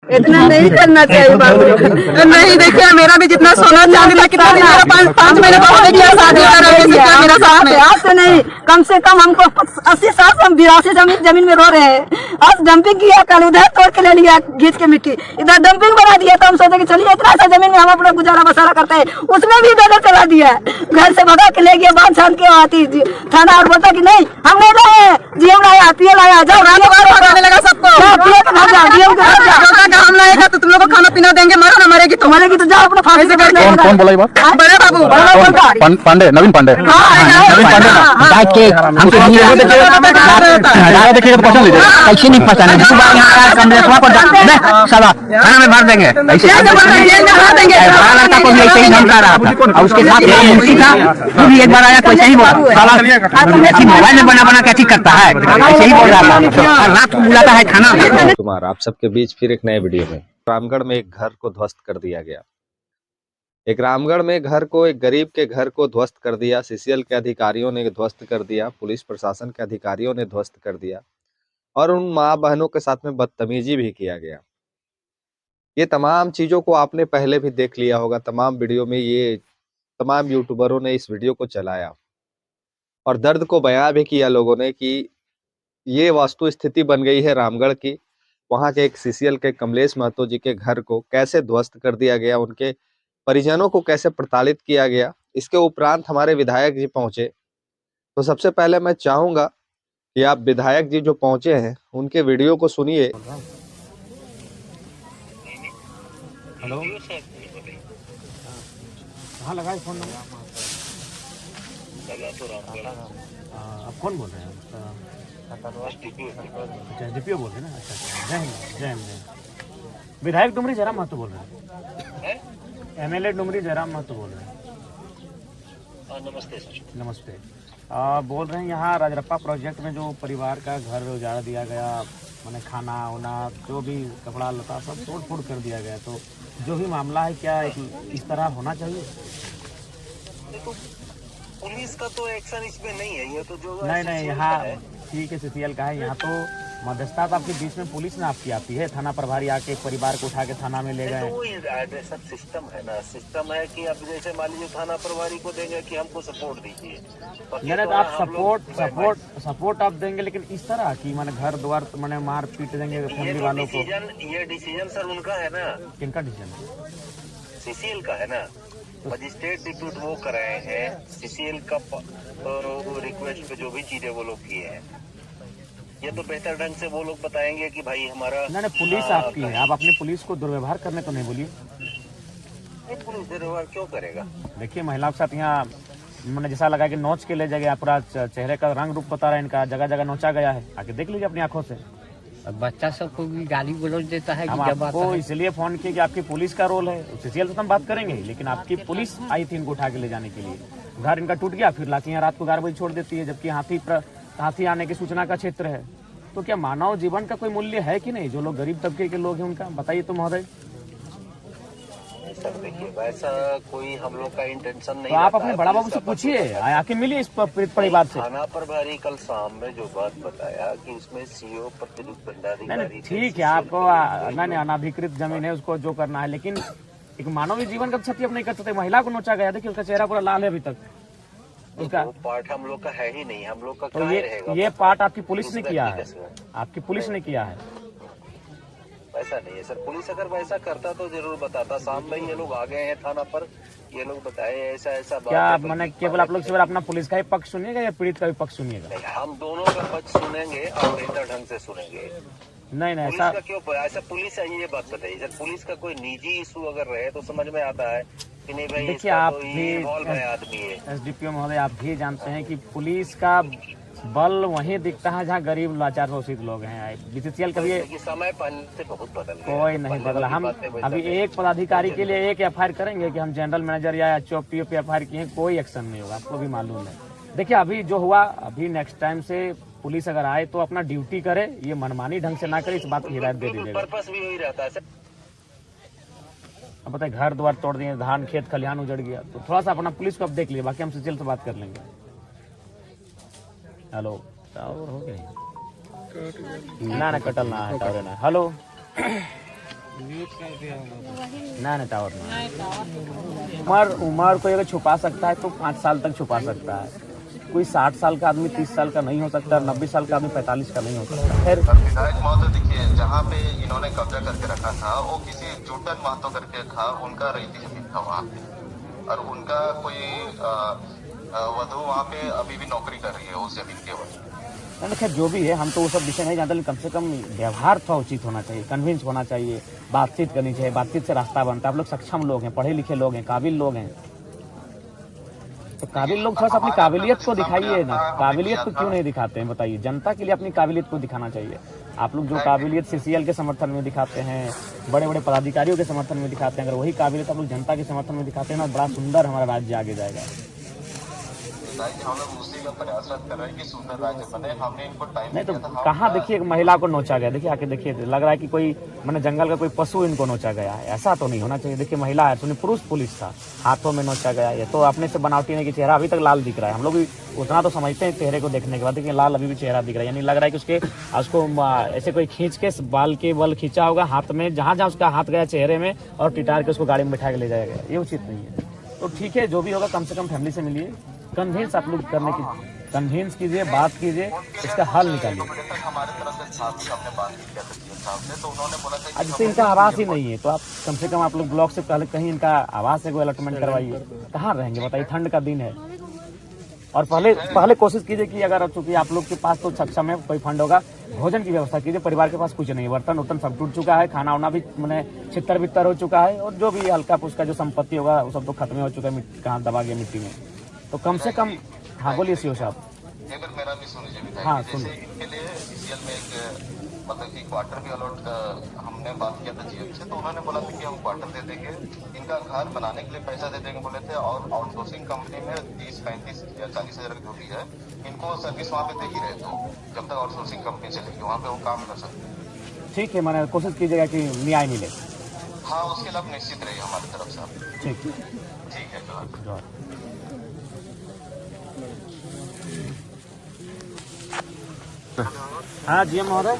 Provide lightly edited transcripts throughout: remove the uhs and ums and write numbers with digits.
इतना नहीं करना चाहिए बाबू। नहीं देखिए, मेरा भी जितना सोना चांदी था कितना दिन मेरा 5 महीने पहले किया शादी मेरा साथ में। आज से नहीं, कम से कम हमको 80 साल से हम 82 जमीन में रो रहे हैं। आज डंपिंग किया, कल उधर तोड़ के ले लिया घींच के मिट्टी, इधर डंपिंग बना दिया। तो हम सोचे कि चलिए इतना सा जमीन में हम अपना गुजारा बसारा करते हैं, उसमें भी इधर चला दिया। घर से भगा के ले गया, बांध छान के आती थाना और बोलता कि नहीं हम नहीं लाए, जीएम लाया, पीएम लाया, जाओ लगा सबको हम लाएगा तो तुम लोग को खाना पीना देंगे, मरो ना मरेगी तो मरेगी तो जाओ अपना फांसी से बैठ। कौन बोला ये बात? बड़े बाबू पांडे, नवीन पांडे। नवीन पांडे हमको देखिएगा तो पहचान लीजिए। कैसे नहीं पहचाने कमलेश्वर को साला खाना में भर देंगे, लड़का को भी ऐसे ही धमका रहा था। और उसके साथ मुंशी था, वो भी एक बार आया तो ऐसे ही मोबाइल में बना के करता है, ऐसे ही बोल रहा था। रात को बुलाता है खाना। कुमार आप सबके बीच फिर एक नए वीडियो में। रामगढ़ में एक घर को ध्वस्त कर दिया गया। एक रामगढ़ में घर को, एक गरीब के घर को ध्वस्त कर दिया। सीसीएल के अधिकारियों ने ध्वस्त कर दिया, पुलिस प्रशासन के अधिकारियों ने ध्वस्त कर दिया और उन माँ बहनों के साथ में बदतमीजी भी किया गया। ये तमाम चीज़ों को आपने पहले भी देख लिया होगा, तमाम वीडियो में ये तमाम यूट्यूबरों ने इस वीडियो को चलाया और दर्द को बयां भी किया लोगों ने कि ये वास्तु स्थिति बन गई है रामगढ़ की। वहाँ के एक सीसीएल के कमलेश महतो जी के घर को कैसे ध्वस्त कर दिया गया, उनके परिजनों को कैसे प्रताड़ित किया गया। इसके उपरांत हमारे विधायक जी पहुंचे। तो सबसे पहले मैं चाहूंगा कि आप विधायक जी जो पहुंचे हैं उनके वीडियो को सुनिए। हेलो, कहाँ लगा है फोन नंबर? आप कौन बोल रहे हैं? अच्छा डीपीओ बोल रहे हैं ना। अच्छा जय हिंद जय हिंद। विधायक डुमरी जयराम महतो बोल रहे हैं। एमएलए डुमरी जयराम महतो बोल रहे हैं। नमस्ते सर। नमस्ते। बोल रहे हैं यहाँ राजरप्पा प्रोजेक्ट में जो परिवार का घर उजाड़ दिया गया, मैंने खाना वाना जो भी कपड़ा लता सब तोड़ फोड़ कर दिया गया, तो जो भी मामला है क्या इस तरह होना चाहिए? देखो पुलिस का तो एक्शन इसमें नहीं है, ये तो जो नहीं यहाँ ठीक है सीसीएल का है। यहाँ तो मध्यस्थता आपके बीच में पुलिस ने आपकी आती है, थाना प्रभारी आके परिवार को उठा के थाना में ले गए। तो वही सब सिस्टम है ना, सिस्टम है कि अब जैसे मान लीजिए थाना प्रभारी को देंगे कि हमको सपोर्ट दीजिए, नहीं तो आप सपोर्ट आप देंगे, लेकिन इस तरह की माने घर द्वार मैंने मार पीट देंगे फैमिली वालों को। ये डिसीजन सर उनका है ना। किनका डिसीजन? सीसीएल का है ना। मजिस्ट्रेट डिप्यूट वो कर रहे हैं, सीसीएल का रिक्वेस्ट पे जो भी चीजें वो लोग किए हैं, ये तो बेहतर ढंग से वो लोग बताएंगे कि भाई हमारा नहीं पुलिस आपकी है, आप अपनी पुलिस को दुर्व्यवहार करने तो नहीं बोलिए। पुलिस दुर्व्यवहार क्यों करेगा? देखिए महिलाओं के साथ यहाँ मैंने जैसा लगा कि नोच के ले जाएगा, पूरा चेहरे का रंग रूप बता रहा है इनका, जगह जगह नोचा गया है, आके देख लीजिए अपनी आंखों से। बच्चा सबको भी गाली गलौज देता है। हम आपको इसलिए फोन किया कि आपकी पुलिस का रोल है, सीसीएल से तो हम बात करेंगे, लेकिन आपकी पुलिस आई थी इनको उठा के ले जाने के लिए। घर इनका टूट गया, फिर लाके यहाँ रात को 11 बजे छोड़ देती है, जबकि हाथी आने की सूचना का क्षेत्र है। तो क्या मानव जीवन का कोई मूल्य है कि नहीं? जो लोग गरीब तबके के लोग हैं उनका बताइए तो महोदय। सर देखिए वैसा कोई हम लोग का इंटेंशन नहीं। तो आप अपने बड़ा बाबू से पूछिए, आके मिलिए इस पीड़ित परिवार से। थाना प्रभारी कल शाम में जो बात बताया कि उसमें सीओ प्रतिनियुक्त दंडाधिकारी। ठीक है, आपको अनाधिकृत जमीन है, उसको जो करना है, लेकिन एक मानवीय जीवन का क्षति आप नहीं कर सकते। महिला को नोचा गया, देखिए उसका चेहरा पूरा लाल है अभी तक। उसका पार्ट हम लोग का है ही नहीं, हम लोग का तो ये पार्ट आपकी पुलिस ने किया है, आपकी पुलिस ने किया है। ऐसा नहीं है सर, पुलिस अगर वैसा करता तो जरूर बताता। शाम में ये लोग आ गए हैं थाना पर, ये लोग बताए ऐसा ऐसा बात। क्या मैंने केवल आप लोग केवल अपना पुलिस का ही पक्ष सुनिएगा या पीड़ित का भी पक्ष सुनिएगा? हम दोनों का पक्ष सुनेंगे और बेहतर ढंग से सुनेंगे। नहीं ऐसा क्यों ऐसा पुलिस है, ये बात बताइए सर। पुलिस का कोई निजी इशू अगर रहे तो समझ में आता है कि नहीं भाई। देखिए आप भी आदमी है एसडीपीओ महोदय, आप भी जानते हैं कि पुलिस का बल वहीं दिखता है जहाँ गरीब लाचार शोषित लोग हैं। बीसीसीएल का भी समय पहले से बहुत बदल गया, कोई नहीं बदला। हम अभी एक पदाधिकारी के लिए एक एफआईआर करेंगे कि हम जनरल मैनेजर या एचओपी पे एफआईआर किए, कोई एक्शन नहीं होगा, आपको भी मालूम है। देखिए अभी जो हुआ, अभी नेक्स्ट टाइम से पुलिस अगर आए तो अपना ड्यूटी करे, ये मनमानी ढंग से ना करे, इस बात की हिदायत दे दीजिएगा। पर्पस भी वही रहता है सर। अब बताए घर द्वार तोड़ दिए, धान खेत खलिहान उजड़ गया, तो थोड़ा सा अपना पुलिस को अब देख लीजिए, बाकी हम सीसीएल से बात कर लेंगे। हेलो, टावर हो गया ना कटल ना है टावर ना। हेलो नया टावर में उम्र कोई अगर छुपा सकता है तो 5 साल तक छुपा सकता है। कोई 60 साल का आदमी 30 साल का नहीं हो सकता, 90 साल का आदमी 45 का नहीं हो सकता। खैर विधायक महोदय देखिए, जहाँ पे इन्होंने कब्जा करके रखा था वो किसी जूटन महतो करके था, उनका रईती जमीन था वहाँ पे, और उनका कोई वधु वहाँ पे अभी भी नौकरी कर रही है उस जमीन के ऊपर। नहीं खैर जो भी है, हम तो वो सब विषय नहीं जानते, लेकिन कम से कम व्यवहार थोड़ा उचित होना चाहिए, कन्विंस होना चाहिए, बातचीत करनी चाहिए, बातचीत से रास्ता बनता है। आप लोग सक्षम लोग हैं, पढ़े लिखे लोग हैं, काबिल लोग हैं, तो काबिल लोग थोड़ा सा अपनी काबिलियत को दिखाइए ना। काबिलियत को क्यों नहीं दिखाते हैं बताइए? जनता के लिए अपनी काबिलियत को दिखाना चाहिए। आप लोग जो काबिलियत सीसीएल के समर्थन में दिखाते हैं, बड़े बड़े पदाधिकारियों के समर्थन में दिखाते हैं, अगर वही काबिलियत आप लोग जनता के समर्थन में दिखाते हैं ना, बड़ा सुंदर हमारा राज्य आगे जाएगा। हम लोग उसी का प्रयासरत कर रहे हैं कि सुंदर राज्य बने। हमने इनको टाइम नहीं तो कहाँ देखिए एक महिला को नोचा गया, देखिए आके देखिए, लग रहा है कि कोई मैंने जंगल का कोई पशु इनको नोचा गया है। ऐसा तो नहीं होना चाहिए। देखिए महिला है, सुनिए पुरुष पुलिस था, हाथों में नोचा गया। ये तो अपने से बनावटी नहीं कि चेहरा अभी तक लाल दिख रहा है। हम लोग भी उतना तो समझते हैं चेहरे को देखने के बाद, देखिए लाल अभी भी चेहरा दिख रहा है, यानी लग रहा है कि उसको ऐसे कोई खींच के बाल के बल खींचा होगा हाथ में, जहाँ जहाँ उसका हाथ गया चेहरे में, और टिटार के उसको गाड़ी में बैठा के ले जाया गया। ये उचित नहीं है। तो ठीक है, जो भी होगा कम से कम फैमिली से मिलिए, कन्विंस आप लोग करने की कन्विंस कीजिए, बात कीजिए, इसका हल निकालिए। हमारे तरफ से साथ ही हमने बात की साहब से, तो उन्होंने बोला था आज से इनका आवास ही नहीं है, तो आप कम से कम आप लोग ब्लॉक से पहले कहीं इनका आवास है, कोई अलॉटमेंट करवाइए। कहाँ रहेंगे बताइए? ठंड का दिन है। और पहले कोशिश कीजिए कि अगर चूंकि आप लोग के पास तो सक्षम है, कोई फंड होगा, भोजन की व्यवस्था कीजिए। परिवार के पास कुछ नहीं, बर्तन उर्तन सब टूट चुका है, खाना वाना भी मैंने छितर बितर हो चुका है, और जो भी हल्का फुल्का जो संपत्ति होगा वो सब तो खत्म हो चुका है, कहाँ दबा गया मिट्टी में। तो कम से कम हाँ बोलिए सीओ साहब। एक बार मेरा भी सुनिए विधायक। हाँ, जैसे इनके लिए सीसीएल में एक मतलब कि क्वार्टर भी अलॉट हमने बात किया था जीएम से, तो उन्होंने बोला था कि हम क्वार्टर दे देंगे, इनका घर बनाने के लिए पैसा दे देंगे बोले थे, और आउटसोर्सिंग कंपनी में 30, 35 या 40 हजार जो भी है, इनको सर्विस वहाँ पे दे ही रहे। तो जब तक आउटसोर्सिंग कंपनी चलेगी वहाँ पे वो काम कर सकते हैं। ठीक है, मैंने कोशिश कीजिएगा कि न्याय मिले। हाँ, उसके लिए आप निश्चित रहिए हमारी तरफ से। ठीक है, जोहार। हाँ जी महोदय।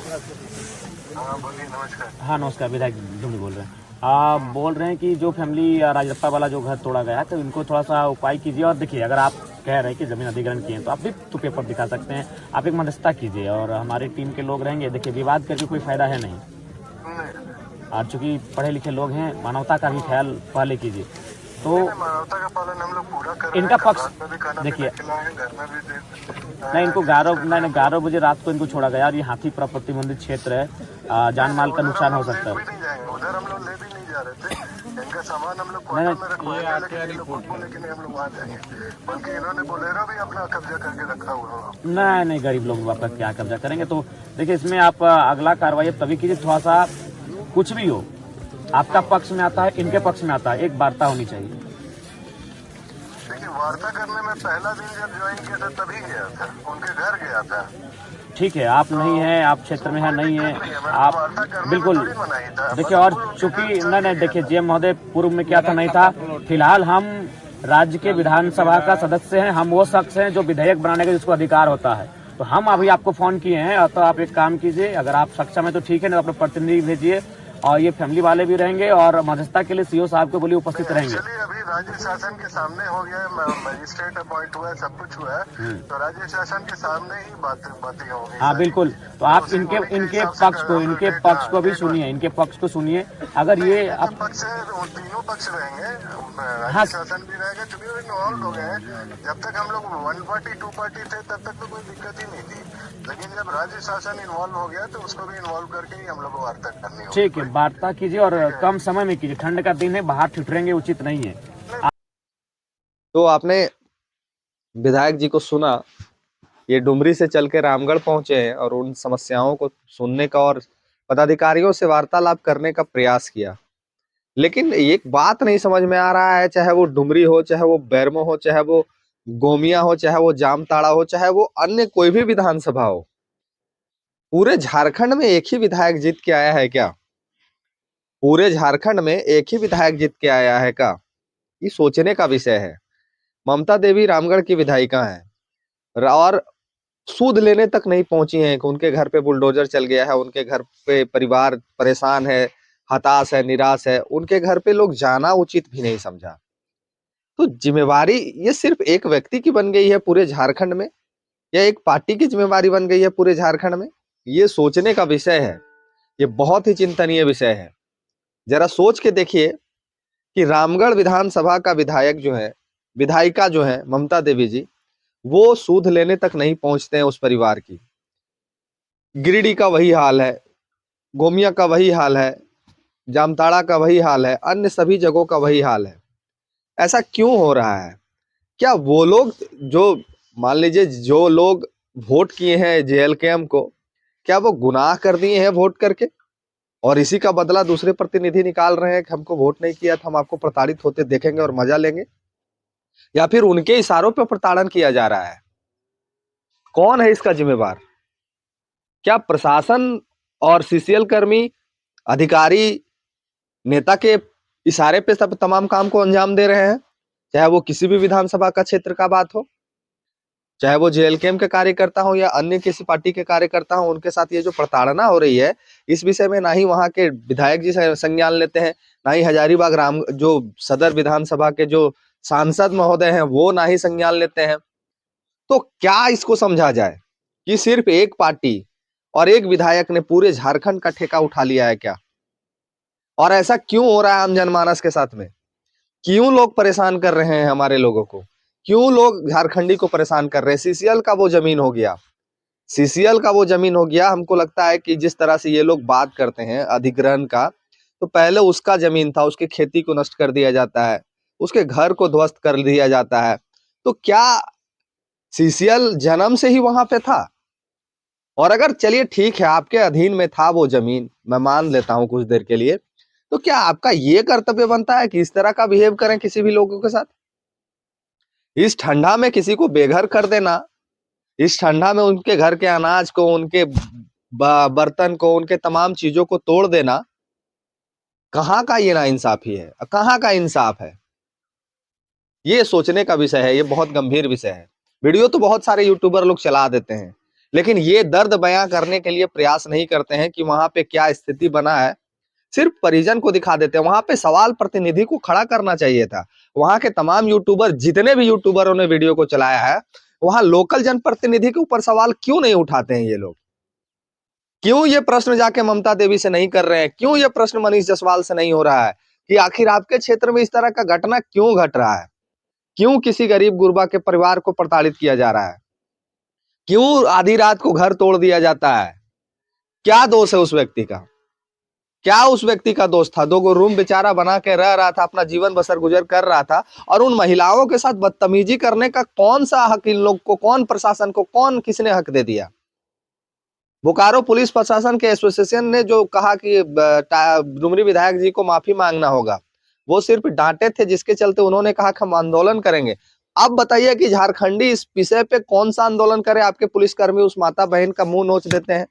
हाँ बोलिए, नमस्कार। हाँ नमस्कार, विधायक ढूंढी बोल रहे हैं। आप बोल रहे हैं कि जो फैमिली राजरप्पा वाला जो घर तोड़ा गया है, तो इनको थोड़ा सा उपाय कीजिए। और देखिए, अगर आप कह रहे हैं कि जमीन अधिग्रहण किए हैं, तो आप भी तो पेपर दिखा सकते हैं। आप एक मध्यस्थता कीजिए, और हमारी टीम के लोग रहेंगे। देखिए, विवाद करके कोई फायदा है नहीं, और चूंकि पढ़े लिखे लोग हैं, मानवता का भी ख्याल पहले कीजिए। तो मानवता का पालन हम लोग पूरा कर रहे हैं। इनका पक्ष देखिए, नहीं इनको 11 बजे रात को इनको छोड़ा गया, और ये हाथी प्रतिबंधित क्षेत्र है, जान माल का नुकसान हो सकता है। उधर हम लोग ले भी नहीं जा रहे थे, इनका सामान हम लोग क्वार्टर में रखवाए थे, लेकिन हम लोग वहाँ जाएंगे, बल्कि इन्होंने बोलेरो भी अपना कब्जा करके रखा हुआ। नहीं, गरीब लोग आपका क्या कब्जा करेंगे? तो देखिए, इसमें आप अगला कार्रवाई तभी कीजिए, थोड़ा सा कुछ भी हो, आपका पक्ष में आता है, इनके पक्ष में आता है, एक वार्ता होनी चाहिए। देखिए, वार्ता करने में पहला दिन जब ज्वाइन किया था तभी गया था, उनके घर गया था। ठीक है, आप नहीं हैं, आप क्षेत्र में है नहीं है, आप बिल्कुल देखिए। और चूंकि नहीं देखिए, जीएम महोदय पूर्व में क्या था नहीं था। फिलहाल हम राज्य के विधानसभा का सदस्य हैं, हम वो शख्स हैं जो विधेयक बनाने का जिसको अधिकार होता है। तो हम अभी आपको फोन किए हैं, तो आप एक काम कीजिए, अगर आप सक्षम है तो ठीक है, नहीं तो अपने प्रतिनिधि भेजिए, और ये फैमिली वाले भी रहेंगे, और मध्यस्थता के लिए सीओ साहब को बोलिए उपस्थित रहेंगे। अभी राज्य शासन के सामने हो गया है, मजिस्ट्रेट अपॉइंट हुआ है, सब कुछ हुआ है, तो राज्य शासन के सामने ही बातें होंगी। हाँ बिल्कुल, तो आप इनके पक्ष को भी सुनिए, इनके पक्ष को सुनिए। अगर ये पक्ष तीनों पक्ष रहेंगे, राज्य शासन भी रहेगा, क्योंकि वो इन्वॉल्व हो गए हैं। जब तक हम लोग 1 पार्टी 2 पार्टी थे, तब तक तो कोई दिक्कत ही नहीं थी, लेकिन जब राज्य शासन इन्वॉल्व हो गया तो उसको भी इन्वॉल्व करके ही हम लोग को वार्ता करनी होगी। ठीक है, वार्ता कीजिए, और कम समय में कीजिए, ठंड का दिन है, बाहर ठिठुरेंगे उचित नहीं है। तो आपने विधायक जी को सुना, ये डुमरी से चल के रामगढ़ पहुंचे हैं, और उन समस्याओं को सुनने का और पदाधिकारियों से वार्तालाप करने का प्रयास किया। लेकिन एक बात नहीं समझ में आ रहा है, चाहे वो डुमरी हो, चाहे वो बैरमो हो, चाहे वो गोमिया हो, चाहे वो जामताड़ा हो, चाहे वो अन्य कोई भी विधानसभा हो, पूरे झारखंड में एक ही विधायक जीत के आया है क्या? पूरे झारखंड में एक ही विधायक जीत के आया है क्या? ये सोचने का विषय है। ममता देवी रामगढ़ की विधायिका हैं, और सूद लेने तक नहीं पहुंची हैं कि उनके घर पे बुलडोजर चल गया है, उनके घर पे परिवार परेशान है, हताश है, निराश है, उनके घर पे लोग जाना उचित भी नहीं समझा। तो जिम्मेवारी ये सिर्फ एक व्यक्ति की बन गई है पूरे झारखंड में, या एक पार्टी की जिम्मेवारी बन गई है पूरे झारखंड में? ये सोचने का विषय है, ये बहुत ही चिंतनीय विषय है। जरा सोच के देखिए कि रामगढ़ विधानसभा का विधायक जो है, विधायिका जो है ममता देवी जी, वो सूद लेने तक नहीं पहुंचते हैं उस परिवार की। गिरिडीह का वही हाल है, गोमिया का वही हाल है, जामताड़ा का वही हाल है, अन्य सभी जगहों का वही हाल है। ऐसा क्यों हो रहा है? क्या वो लोग जो, मान लीजिए जो लोग वोट किए हैं जेएलकेएम को, क्या वो गुनाह कर दिए हैं वोट करके, और इसी का बदला दूसरे प्रतिनिधि निकाल रहे हैं कि हमको वोट नहीं किया था, हम आपको प्रताड़ित होते देखेंगे और मजा लेंगे? या फिर उनके इशारों पर प्रताड़न किया जा रहा है? कौन है इसका जिम्मेवार? क्या प्रशासन और सीसीएल कर्मी, अधिकारी, नेता के इशारे पे सब तमाम काम को अंजाम दे रहे हैं? चाहे वो किसी भी विधानसभा का क्षेत्र का बात हो, चाहे वो जेएलकेएम के कार्यकर्ता हो या अन्य किसी पार्टी के कार्यकर्ता हो, उनके साथ ये जो प्रताड़ना हो रही है, इस विषय में ना ही वहां के विधायक जी संज्ञान लेते हैं, ना ही हजारीबाग राम जो सदर विधानसभा के जो सांसद महोदय हैं वो ना ही संज्ञान लेते हैं। तो क्या इसको समझा जाए कि सिर्फ एक पार्टी और एक विधायक ने पूरे झारखंड का ठेका उठा लिया है क्या? और ऐसा क्यों हो रहा है आम जनमानस के साथ में? क्यों लोग परेशान कर रहे हैं हमारे लोगों को? क्यों लोग झारखंडी को परेशान कर रहे हैं? सीसीएल का वो जमीन हो गया, सीसीएल का वो जमीन हो गया। हमको लगता है कि जिस तरह से ये लोग बात करते हैं अधिग्रहण का, तो पहले उसका जमीन था, उसकी खेती को नष्ट कर दिया जाता है, उसके घर को ध्वस्त कर दिया जाता है। तो क्या सीसीएल जन्म से ही वहां पे था? और अगर चलिए ठीक है आपके अधीन में था वो जमीन, मैं मान लेता हूं कुछ देर के लिए, तो क्या आपका ये कर्तव्य बनता है कि इस तरह का बिहेव करें किसी भी लोगों के साथ? इस ठंडा में किसी को बेघर कर देना, इस ठंडा में उनके घर के अनाज को, उनके बर्तन को, उनके तमाम चीजों को तोड़ देना, कहाँ का ये नाइंसाफी है? कहाँ का इंसाफ है? ये सोचने का विषय है, ये बहुत गंभीर विषय है। वीडियो तो बहुत सारे यूट्यूबर लोग चला देते हैं, लेकिन ये दर्द बयां करने के लिए प्रयास नहीं करते हैं कि वहां पे क्या स्थिति बना है। सिर्फ परिजन को दिखा देते हैं। वहां पे सवाल प्रतिनिधि को खड़ा करना चाहिए था। वहां के तमाम यूट्यूबर, जितने भी यूट्यूबरों ने वीडियो को चलाया है, वहां लोकल जनप्रतिनिधि के ऊपर सवाल क्यों नहीं उठाते हैं ये लोग? क्यों ये प्रश्न जाके ममता देवी से नहीं कर रहे हैं? क्यों ये प्रश्न मनीष जायसवाल से नहीं हो रहा है कि आखिर आपके क्षेत्र में इस तरह का घटना क्यों घट रहा है? क्यों किसी गरीब गुरबा के परिवार को प्रताड़ित किया जा रहा है? क्यों आधी रात को घर तोड़ दिया जाता है? क्या दोष है उस व्यक्ति का? क्या उस व्यक्ति का दोष था? 2 रूम बेचारा बना के रह रहा था, अपना जीवन बसर गुजर कर रहा था, और उन महिलाओं के साथ बदतमीजी करने का कौन सा हक इन लोग को, कौन प्रशासन को, कौन किसने हक दे दिया? बोकारो पुलिस प्रशासन के एसोसिएशन ने जो कहा कि डुमरी विधायक जी को माफी मांगना होगा, वो सिर्फ डांटे थे, जिसके चलते उन्होंने कहा कि हम आंदोलन करेंगे। अब बताइए कि झारखंडी इस विषय पे कौन सा आंदोलन करे? आपके पुलिसकर्मी उस माता बहन का मुंह नोच देते हैं।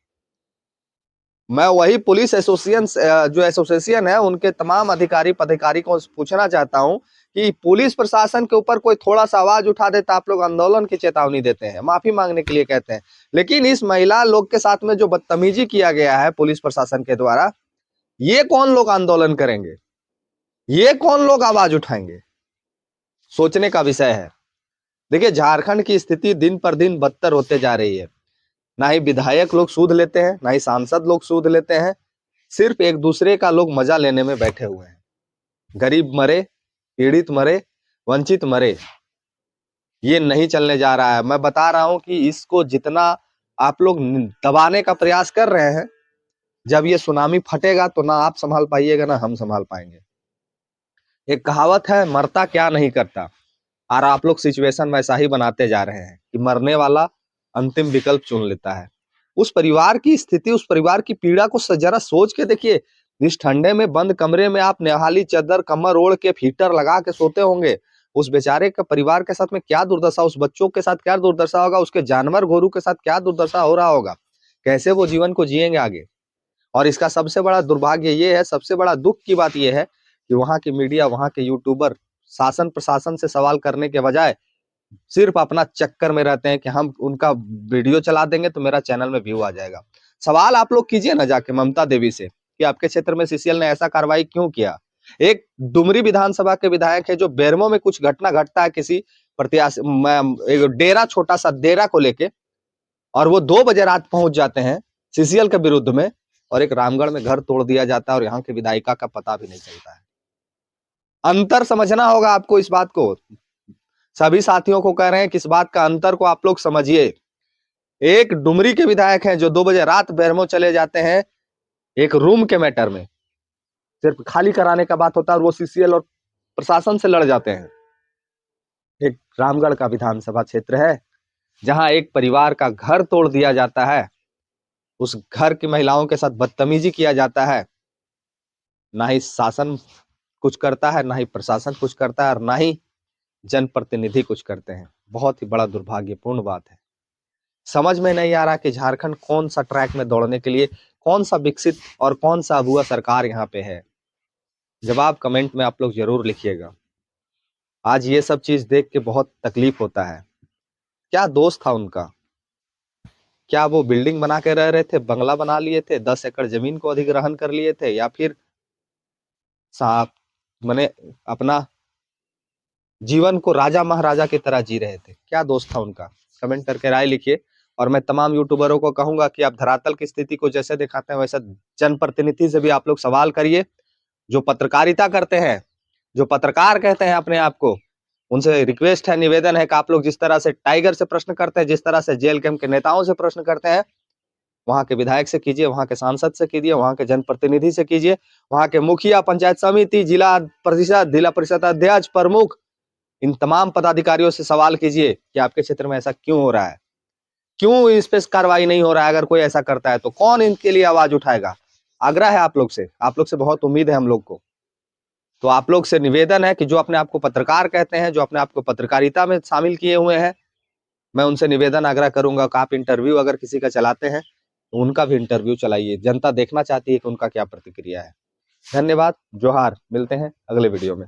मैं वही पुलिस एसोसिएशन जो एसोसिएशन है, उनके तमाम अधिकारी पदाधिकारी को पूछना चाहता हूं कि पुलिस प्रशासन के ऊपर कोई थोड़ा सा आवाज उठा देता, आप लोग आंदोलन की चेतावनी देते हैं, माफी मांगने के लिए कहते हैं, लेकिन इस महिला लोग के साथ में जो बदतमीजी किया गया है पुलिस प्रशासन के द्वारा, ये कौन लोग आंदोलन करेंगे? ये कौन लोग आवाज उठाएंगे? सोचने का विषय है। देखिए, झारखंड की स्थिति दिन पर दिन बदतर होते जा रही है। ना ही विधायक लोग सूद लेते हैं, ना ही सांसद लोग सूद लेते हैं, सिर्फ एक दूसरे का लोग मजा लेने में बैठे हुए हैं। गरीब मरे, पीड़ित मरे, वंचित मरे, ये नहीं चलने जा रहा है। मैं बता रहा हूं कि इसको जितना आप लोग दबाने का प्रयास कर रहे हैं, जब ये सुनामी फटेगा तो ना आप संभाल पाइएगा ना हम संभाल पाएंगे। एक कहावत है, मरता क्या नहीं करता, और आप लोग सिचुएशन वैसा ही बनाते जा रहे हैं कि मरने वाला अंतिम विकल्प चुन लेता है। उस परिवार की स्थिति, उस परिवार की पीड़ा को जरा सोच के देखिए। इस ठंडे में बंद कमरे में आप नेहाली चादर कमर ओढ़ के हीटर लगा के सोते होंगे। उस बेचारे के परिवार के साथ में क्या दुर्दशा, उस बच्चों के साथ क्या दुर्दशा होगा, उसके जानवर गोरू के साथ क्या दुर्दशा हो रहा होगा, कैसे वो जीवन को जिएंगे आगे। और इसका सबसे बड़ा दुर्भाग्य ये है, सबसे बड़ा दुख की बात यह है कि वहां की मीडिया, वहां के यूट्यूबर शासन प्रशासन से सवाल करने के बजाय सिर्फ अपना चक्कर में रहते हैं कि हम उनका वीडियो चला देंगे तो मेरा चैनल में व्यू आ जाएगा। सवाल आप लोग कीजिए ना जाके ममता देवी से कि आपके क्षेत्र में सीसीएल ने ऐसा कार्रवाई क्यों किया। एक डुमरी विधानसभा के विधायक है जो बेरमो में कुछ घटना घटता है किसी प्रत्याशी, एक डेरा, छोटा सा डेरा को लेके, और वो 2 बजे रात पहुंच जाते हैं सीसीएल के विरुद्ध में, और एक रामगढ़ में घर तोड़ दिया जाता है और यहाँ के विधायिका का पता भी नहीं चलता है। अंतर समझना होगा आपको इस बात को। सभी साथियों को कह रहे हैं कि इस बात का अंतर को आप लोग समझिए। एक डुमरी के विधायक हैं जो 2 बजे रात बेरमो चले जाते हैं एक रूम के मैटर में, सिर्फ खाली कराने का बात होता है और वो सीसीएल और प्रशासन से लड़ जाते हैं। एक रामगढ़ का विधानसभा क्षेत्र है जहां एक परिवार का घर तोड़ दिया जाता है, उस घर की महिलाओं के साथ बदतमीजी किया जाता है। ना ही शासन कुछ करता है, ना ही प्रशासन कुछ करता है, और ना ही जनप्रतिनिधि कुछ करते हैं। बहुत ही बड़ा दुर्भाग्यपूर्ण बात है। समझ में नहीं आ रहा कि झारखंड कौन सा ट्रैक में दौड़ने के लिए, कौन सा विकसित और कौन सा अगुआ सरकार यहाँ पे है। जवाब कमेंट में आप लोग जरूर लिखिएगा। आज ये सब चीज देख के बहुत तकलीफ होता है। क्या दोष था उनका? क्या वो बिल्डिंग बना के रह रहे थे, बंगला बना लिए थे, 10 एकड़ जमीन को अधिग्रहण कर लिए थे, या फिर साहब मैंने अपना जीवन को राजा महाराजा की तरह जी रहे थे? क्या दोष था उनका? कमेंट करके राय लिखिए। और मैं तमाम यूट्यूबरों को कहूंगा कि आप धरातल की स्थिति को जैसे दिखाते हैं वैसा जनप्रतिनिधि से भी आप लोग सवाल करिए। जो पत्रकारिता करते हैं, जो पत्रकार कहते हैं अपने आप को, उनसे रिक्वेस्ट है, निवेदन है कि आप लोग जिस तरह से टाइगर से प्रश्न करते हैं, जिस तरह से जेल कैंप के नेताओं से प्रश्न करते हैं, वहां के विधायक से कीजिए, वहां के सांसद से कीजिए, वहां के जनप्रतिनिधि से कीजिए, वहां के मुखिया, पंचायत समिति, जिला परिषद अध्यक्ष, प्रमुख, इन तमाम पदाधिकारियों से सवाल कीजिए कि आपके क्षेत्र में ऐसा क्यों हो रहा है, क्यों इस पे कार्रवाई नहीं हो रहा है। अगर कोई ऐसा करता है तो कौन इनके लिए आवाज उठाएगा? आग्रह है आप लोग से बहुत उम्मीद है हम लोग को। तो आप लोग से निवेदन है कि जो अपने आप को पत्रकार कहते हैं, जो अपने आप को पत्रकारिता में शामिल किए हुए हैं, मैं उनसे निवेदन आग्रह करूंगा कि आप इंटरव्यू अगर किसी का चलाते हैं तो उनका भी इंटरव्यू चलाइए। जनता देखना चाहती है कि उनका क्या प्रतिक्रिया है। धन्यवाद, जोहार, मिलते हैं अगले वीडियो में।